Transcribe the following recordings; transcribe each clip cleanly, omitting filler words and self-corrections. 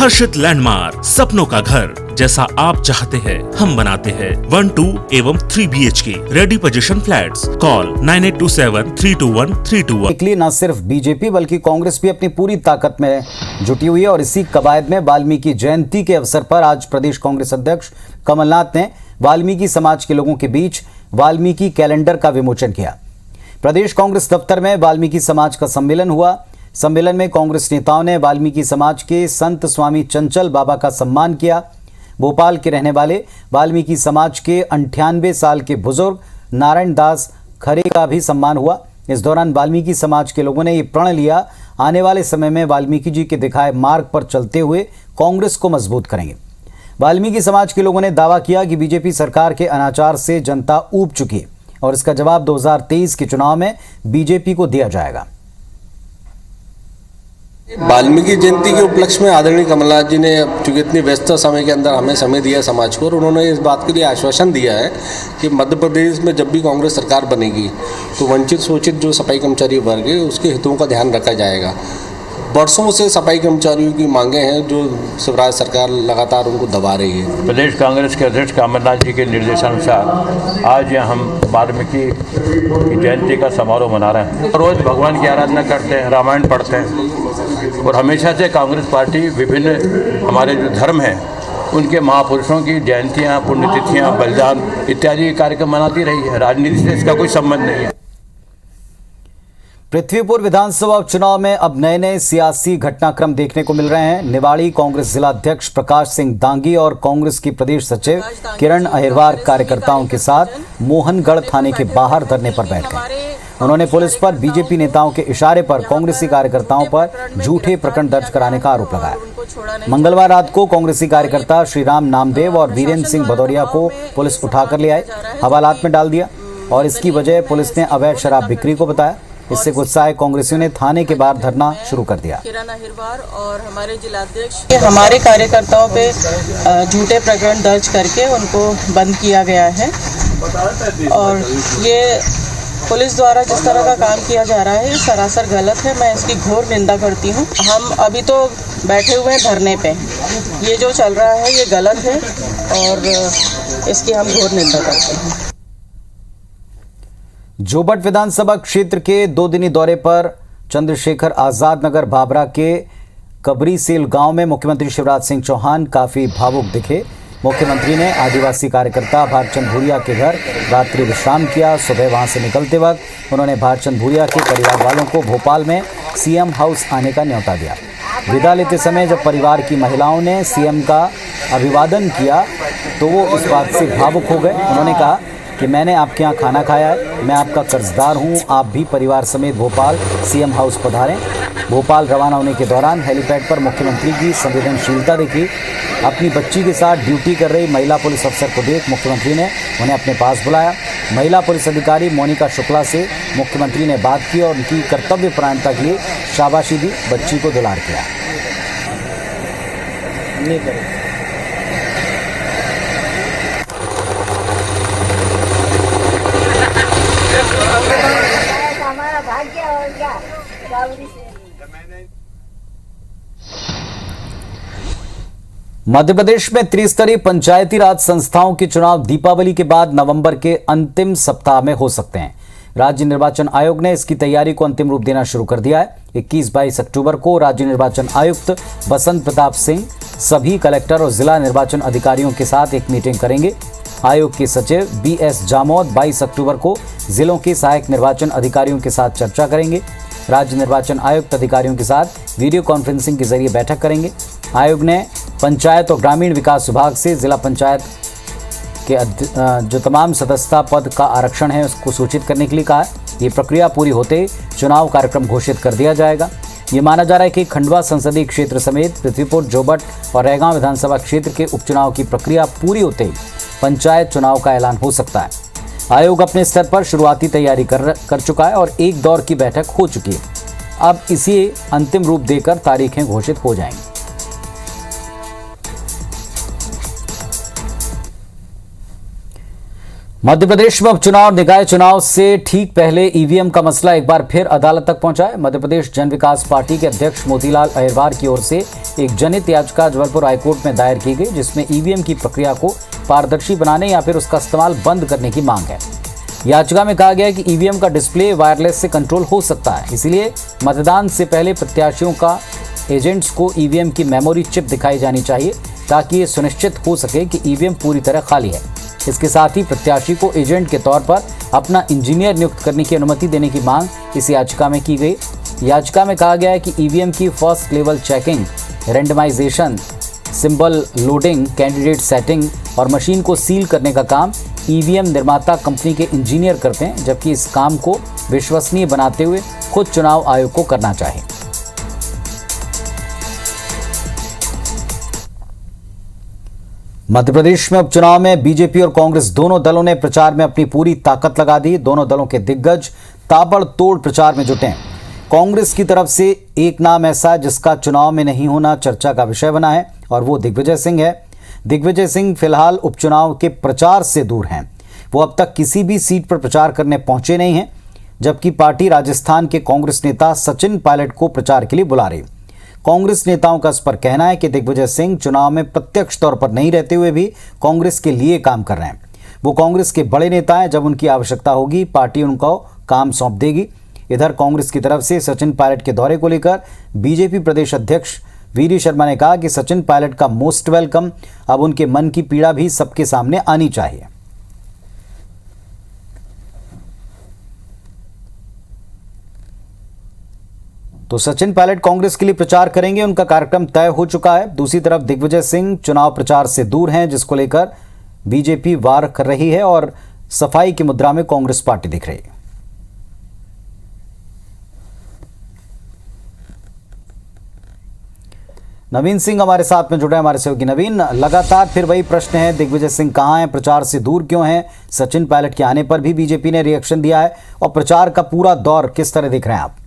हर्षित landmark, सपनों का घर जैसा आप चाहते हैं हम बनाते हैं। 1, 2 एवं 3 BHK ready position flats. Call 9827321321। के लिए न सिर्फ बीजेपी बल्कि कांग्रेस भी अपनी पूरी ताकत में जुटी हुई है और इसी कवायद में वाल्मीकि जयंती के अवसर पर आज प्रदेश कांग्रेस अध्यक्ष कमलनाथ ने वाल्मीकि समाज के लोगों के बीच वाल्मीकि कैलेंडर का विमोचन किया। प्रदेश कांग्रेस दफ्तर में वाल्मीकि समाज का सम्मेलन हुआ। सम्मेलन में कांग्रेस नेताओं ने वाल्मीकि समाज के संत स्वामी चंचल बाबा का सम्मान किया। भोपाल के रहने वाले वाल्मीकि समाज के 98 साल के बुजुर्ग नारायण दास खरे का भी सम्मान हुआ। इस दौरान वाल्मीकि समाज के लोगों ने ये प्रण लिया, आने वाले समय में वाल्मीकि जी के दिखाए मार्ग पर चलते हुए कांग्रेस को मजबूत करेंगे। वाल्मीकि समाज के लोगों ने दावा किया कि बीजेपी सरकार के अनाचार से जनता ऊब चुकी है और इसका जवाब 2023 के चुनाव में बीजेपी को दिया जाएगा। वाल्मीकि जयंती के उपलक्ष्य में आदरणीय कमलनाथ जी ने चूंकि इतनी व्यस्त समय के अंदर हमें समय दिया समाज को, और उन्होंने इस बात के लिए आश्वासन दिया है कि मध्य प्रदेश में जब भी कांग्रेस सरकार बनेगी तो वंचित शोषित जो सफाई कर्मचारी वर्ग है उसके हितों का ध्यान रखा जाएगा। वर्षों से सफाई कर्मचारियों की मांगे हैं जो शिवराज सरकार लगातार उनको दबा रही है। प्रदेश कांग्रेस के अध्यक्ष कमलनाथ जी के निर्देशानुसार आज यहाँ हम वाल्मीकि की जयंती का समारोह मना रहे हैं। रोज भगवान की आराधना करते हैं, रामायण पढ़ते हैं और हमेशा से कांग्रेस पार्टी विभिन्न हमारे जो धर्म हैं उनके महापुरुषों की जयंतियाँ, पुण्यतिथियाँ, बलिदान इत्यादि कार्यक्रम मनाती रही है। राजनीति से इसका कोई संबंध नहीं है। पृथ्वीपुर विधानसभा उपचुनाव में अब नए नए सियासी घटनाक्रम देखने को मिल रहे हैं। निवाड़ी कांग्रेस जिला अध्यक्ष प्रकाश सिंह दांगी और कांग्रेस की प्रदेश सचिव किरण अहिरवार कार्यकर्ताओं के साथ मोहनगढ़ थाने के बाहर धरने पर बैठ गए। उन्होंने पुलिस पर बीजेपी नेताओं के इशारे पर कांग्रेसी कार्यकर्ताओं पर झूठे प्रकरण दर्ज कराने का आरोप लगाया। मंगलवार रात को कांग्रेसी कार्यकर्ता श्रीराम नामदेव और वीरेंद्र सिंह भदौरिया को पुलिस उठाकर ले आए, हवालात में डाल दिया और इसकी वजह पुलिस ने अवैध शराब बिक्री को बताया। इससे गुस्साए कांग्रेसियों ने थाने के बाहर धरना शुरू कर दिया। किरण अहिरवार और हमारे जिलाध्यक्ष हमारे कार्यकर्ताओं पे झूठे प्रकरण दर्ज करके उनको बंद किया गया है और ये पुलिस द्वारा जिस तरह का काम किया जा रहा है ये सरासर गलत है। मैं इसकी घोर निंदा करती हूँ। हम अभी तो बैठे हुए हैं धरने पे, ये जो चल रहा है ये गलत है और इसकी हम घोर निंदा करते हैं। जोबट विधानसभा क्षेत्र के 2 दिनी दौरे पर चंद्रशेखर आजाद नगर भाबरा के कबरीसेल गांव में मुख्यमंत्री शिवराज सिंह चौहान काफी भावुक दिखे। मुख्यमंत्री ने आदिवासी कार्यकर्ता भारचंद भूरिया के घर रात्रि विश्राम किया। सुबह वहां से निकलते वक्त उन्होंने भारचंद भूरिया के परिवार वालों को भोपाल में सीएम हाउस आने का न्योता दिया। विदा लेते समय जब परिवार की महिलाओं ने सीएम का अभिवादन किया तो वो इस बात से भावुक हो गए। उन्होंने कहा कि मैंने आपके यहाँ खाना खाया है, मैं आपका कर्जदार हूँ, आप भी परिवार समेत भोपाल सीएम हाउस पधारें। भोपाल रवाना होने के दौरान हेलीपैड पर मुख्यमंत्री की संवेदनशीलता देखी। अपनी बच्ची के साथ ड्यूटी कर रही महिला पुलिस अफसर को देख मुख्यमंत्री ने उन्हें अपने पास बुलाया। महिला पुलिस अधिकारी मोनिका शुक्ला से मुख्यमंत्री ने बात की और उनकी कर्तव्यपरायणता के लिए शाबाशी दी, बच्ची को दुलार किया। मध्य प्रदेश में त्रिस्तरीय पंचायती राज संस्थाओं के चुनाव दीपावली के बाद नवंबर के अंतिम सप्ताह में हो सकते हैं। राज्य निर्वाचन आयोग ने इसकी तैयारी को अंतिम रूप देना शुरू कर दिया है। 21-22 अक्टूबर को राज्य निर्वाचन आयुक्त बसंत प्रताप सिंह सभी कलेक्टर और जिला निर्वाचन अधिकारियों के साथ एक मीटिंग करेंगे। आयोग के सचिव BS जामोद 22 अक्टूबर को जिलों के सहायक निर्वाचन अधिकारियों के साथ चर्चा करेंगे। राज्य निर्वाचन आयुक्त अधिकारियों के साथ वीडियो कॉन्फ्रेंसिंग के जरिए बैठक करेंगे। आयोग ने पंचायत और ग्रामीण विकास विभाग से जिला पंचायत के जो तमाम सदस्यता पद का आरक्षण है उसको सूचित करने के लिए कहा है। ये प्रक्रिया पूरी होते चुनाव कार्यक्रम घोषित कर दिया जाएगा। ये माना जा रहा है कि खंडवा संसदीय क्षेत्र समेत पृथ्वीपुर, जोबट और रैगांव विधानसभा क्षेत्र के उपचुनाव की प्रक्रिया पूरी होते ही पंचायत चुनाव का ऐलान हो सकता है। आयोग अपने स्तर पर शुरुआती तैयारी कर चुका है और एक दौर की बैठक हो चुकी है। अब इसे अंतिम रूप देकर तारीखें घोषित हो जाएंगी। मध्य प्रदेश में उपचुनाव निकाय चुनाव से ठीक पहले ईवीएम का मसला एक बार फिर अदालत तक पहुंचा है। मध्य प्रदेश जन विकास पार्टी के अध्यक्ष मोतीलाल अहिरवार की ओर से एक जनहित याचिका जबलपुर हाईकोर्ट में दायर की गई, जिसमें ईवीएम की प्रक्रिया को पारदर्शी बनाने या फिर उसका इस्तेमाल बंद करने की मांग है। याचिका में कहा गया है कि ईवीएम का डिस्प्ले वायरलेस से कंट्रोल हो सकता है, इसलिए मतदान से पहले प्रत्याशियों का एजेंट्स को ईवीएम की मेमोरी चिप दिखाई जानी चाहिए, ताकि ये सुनिश्चित हो सके कि ईवीएम पूरी तरह खाली है। इसके साथ ही प्रत्याशी को एजेंट के तौर पर अपना इंजीनियर नियुक्त करने की अनुमति देने की मांग इस याचिका में की गई। याचिका में कहा गया है कि ईवीएम की first level checking, randomization, symbol loading, candidate setting और मशीन को सील करने का काम ईवीएम निर्माता कंपनी के इंजीनियर करते हैं, जबकि इस काम को विश्वसनीय बनाते हुए खुद चुनाव आयोग को करना चाहिए। मध्य प्रदेश में उपचुनाव में बीजेपी और कांग्रेस दोनों दलों ने प्रचार में अपनी पूरी ताकत लगा दी। दोनों दलों के दिग्गज ताबड़तोड़ प्रचार में जुटे हैं। कांग्रेस की तरफ से एक नाम ऐसा जिसका चुनाव में नहीं होना चर्चा का विषय बना है और वो दिग्विजय सिंह है। दिग्विजय सिंह फिलहाल उपचुनाव के प्रचार से दूर हैं। वो अब तक किसी भी सीट पर प्रचार करने पहुंचे नहीं हैं, जबकि पार्टी राजस्थान के कांग्रेस नेता सचिन पायलट को प्रचार के लिए बुला रही। कांग्रेस नेताओं का इस पर कहना है कि दिग्विजय सिंह चुनाव में प्रत्यक्ष तौर पर नहीं रहते हुए भी कांग्रेस के लिए काम कर रहे हैं। वो कांग्रेस के बड़े नेता हैं, जब उनकी आवश्यकता होगी पार्टी उनको काम सौंप देगी। इधर कांग्रेस की तरफ से सचिन पायलट के दौरे को लेकर बीजेपी प्रदेश अध्यक्ष वीडी शर्मा ने कहा कि सचिन पायलट का मोस्ट वेलकम। अब उनके मन की पीड़ा भी सबके सामने आनी चाहिए। तो सचिन पायलट कांग्रेस के लिए प्रचार करेंगे, उनका कार्यक्रम तय हो चुका है। दूसरी तरफ दिग्विजय सिंह चुनाव प्रचार से दूर हैं, जिसको लेकर बीजेपी वार कर रही है और सफाई की मुद्रा में कांग्रेस पार्टी दिख रही है। नवीन सिंह हमारे साथ में जुड़े हैं, हमारे सहयोगी। नवीन, लगातार फिर वही प्रश्न है, दिग्विजय सिंह कहां हैं, प्रचार से दूर क्यों हैं? सचिन पायलट के आने पर भी बीजेपी ने रिएक्शन दिया है और प्रचार का पूरा दौर किस तरह देख रहे हैं आप?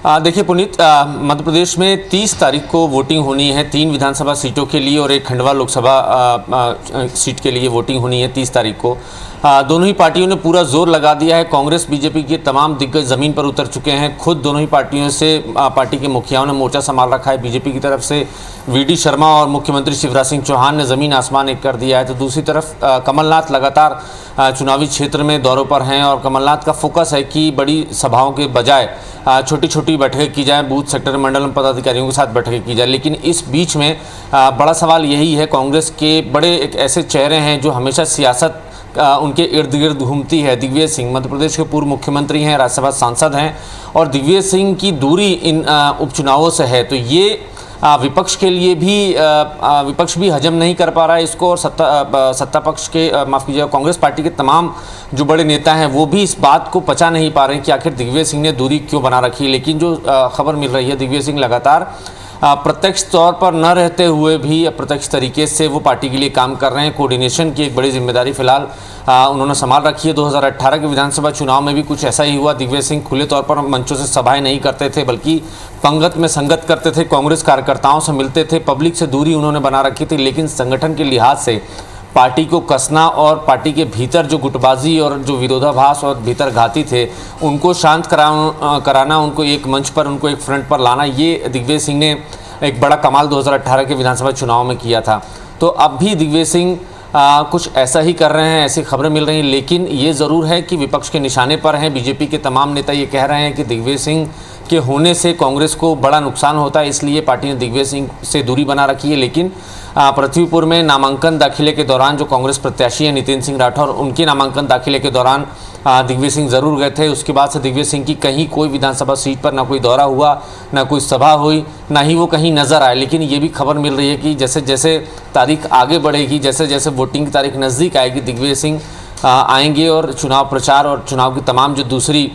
देखिए पुनीत, मध्य प्रदेश में 30 तारीख को वोटिंग होनी है 3 विधानसभा सीटों के लिए और एक खंडवा लोकसभा सीट के लिए वोटिंग होनी है 30 तारीख को। दोनों ही पार्टियों ने पूरा जोर लगा दिया है। कांग्रेस बीजेपी के तमाम दिग्गज ज़मीन पर उतर चुके हैं। खुद दोनों ही पार्टियों से पार्टी के मुखियाओं ने मोर्चा संभाल रखा है। बीजेपी की तरफ से वीडी शर्मा और मुख्यमंत्री शिवराज सिंह चौहान ने ज़मीन आसमान एक कर दिया है। तो दूसरी तरफ कमलनाथ लगातार चुनावी क्षेत्र में दौरों पर हैं और कमलनाथ का फोकस है कि बड़ी सभाओं के बजाय छोटी छोटी बैठकें की जाए, बूथ सेक्टर मंडल पदाधिकारियों के साथ बैठकें की जाए। लेकिन इस बीच में बड़ा सवाल यही है, कांग्रेस के बड़े एक ऐसे चेहरे हैं जो हमेशा सियासत उनके इर्द गिर्द घूमती है। दिग्विजय सिंह मध्य प्रदेश के पूर्व मुख्यमंत्री हैं, राज्यसभा सांसद हैं और दिग्विजय सिंह की दूरी इन उपचुनावों से है। तो ये विपक्ष के लिए भी विपक्ष भी हजम नहीं कर पा रहा है इसको और सत्ता पक्ष के माफ़ कीजिएगा कांग्रेस पार्टी के तमाम जो बड़े नेता हैं वो भी इस बात को पचा नहीं पा रहे हैं कि आखिर दिग्विजय सिंह ने दूरी क्यों बना रखी। लेकिन जो खबर मिल रही है, दिग्विजय सिंह लगातार प्रत्यक्ष तौर पर न रहते हुए भी अप्रत्यक्ष तरीके से वो पार्टी के लिए काम कर रहे हैं। कोऑर्डिनेशन की एक बड़ी जिम्मेदारी फिलहाल उन्होंने संभाल रखी है। 2018 के विधानसभा चुनाव में भी कुछ ऐसा ही हुआ। दिग्विजय सिंह खुले तौर पर मंचों से सभाएं नहीं करते थे, बल्कि पंगत में संगत करते थे, कांग्रेस कार्यकर्ताओं से मिलते थे, पब्लिक से दूरी उन्होंने बना रखी थी। लेकिन संगठन के लिहाज से पार्टी को कसना और पार्टी के भीतर जो गुटबाजी और जो विरोधाभास और भीतर घाती थे उनको शांत कराना, उनको एक मंच पर, उनको एक फ्रंट पर लाना, ये दिग्विजय सिंह ने एक बड़ा कमाल 2018 के विधानसभा चुनाव में किया था। तो अब भी दिग्विजय सिंह कुछ ऐसा ही कर रहे हैं, ऐसी खबरें मिल रही हैं। लेकिन ये ज़रूर है कि विपक्ष के निशाने पर हैं। बीजेपी के तमाम नेता ये कह रहे हैं कि दिग्विजय सिंह के होने से कांग्रेस को बड़ा नुकसान होता है, इसलिए पार्टी ने दिग्विजय सिंह से दूरी बना रखी है। लेकिन पृथ्वीपुर में नामांकन दाखिले के दौरान जो कांग्रेस प्रत्याशी हैं नितिन सिंह राठौर, उनके नामांकन दाखिले के दौरान दिग्विजय सिंह ज़रूर गए थे। उसके बाद से दिग्विजय सिंह की कहीं कोई विधानसभा सीट पर ना कोई दौरा हुआ, ना कोई सभा हुई, ना ही वो कहीं नज़र आए। लेकिन ये भी खबर मिल रही है कि जैसे जैसे तारीख आगे बढ़ेगी, जैसे जैसे वोटिंग की तारीख नज़दीक आएगी, दिग्विजय सिंह आएंगे और चुनाव प्रचार और चुनाव की तमाम जो दूसरी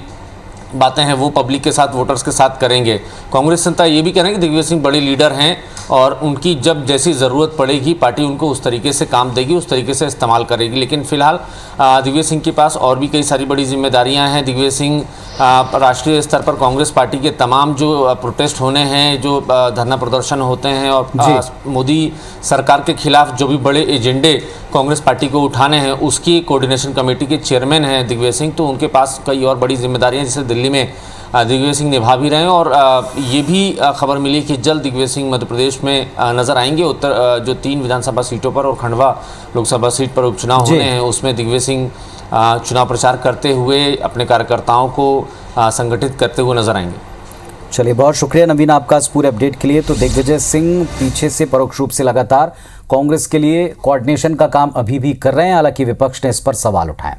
बातें हैं वो पब्लिक के साथ, वोटर्स के साथ करेंगे। कांग्रेस नेता ये भी कह रहे हैं कि दिग्विजय सिंह बड़े लीडर हैं और उनकी जब जैसी ज़रूरत पड़ेगी पार्टी उनको उस तरीके से काम देगी, उस तरीके से इस्तेमाल करेगी। लेकिन फिलहाल दिग्विजय सिंह के पास और भी कई सारी बड़ी जिम्मेदारियां हैं। दिग्विजय सिंह राष्ट्रीय स्तर पर कांग्रेस पार्टी के तमाम जो प्रोटेस्ट होने हैं, जो धरना प्रदर्शन होते हैं और मोदी सरकार के खिलाफ जो भी बड़े एजेंडे कांग्रेस पार्टी को उठाने हैं, उसकी कोऑर्डिनेशन कमेटी के चेयरमैन हैं दिग्विजय सिंह। तो उनके पास कई और बड़ी जिम्मेदारियां जिसे दिल्ली में दिग्विजय सिंह निभा भी रहे हैं। और ये भी खबर मिली कि जल्द दिग्विजय सिंह मध्य प्रदेश में नजर आएंगे। उत्तर जो 3 विधानसभा सीटों पर और खंडवा लोकसभा सीट पर उपचुनाव होने हैं, उसमें दिग्विजय सिंह चुनाव प्रचार करते हुए अपने कार्यकर्ताओं को संगठित करते हुए नजर आएंगे। चलिए, बहुत शुक्रिया नवीन आपका इस पूरे अपडेट के लिए। तो दिग्विजय सिंह पीछे से परोक्ष रूप से लगातार कांग्रेस के लिए कोऑर्डिनेशन का काम अभी भी कर रहे हैं, हालांकि विपक्ष ने इस पर सवाल उठाए।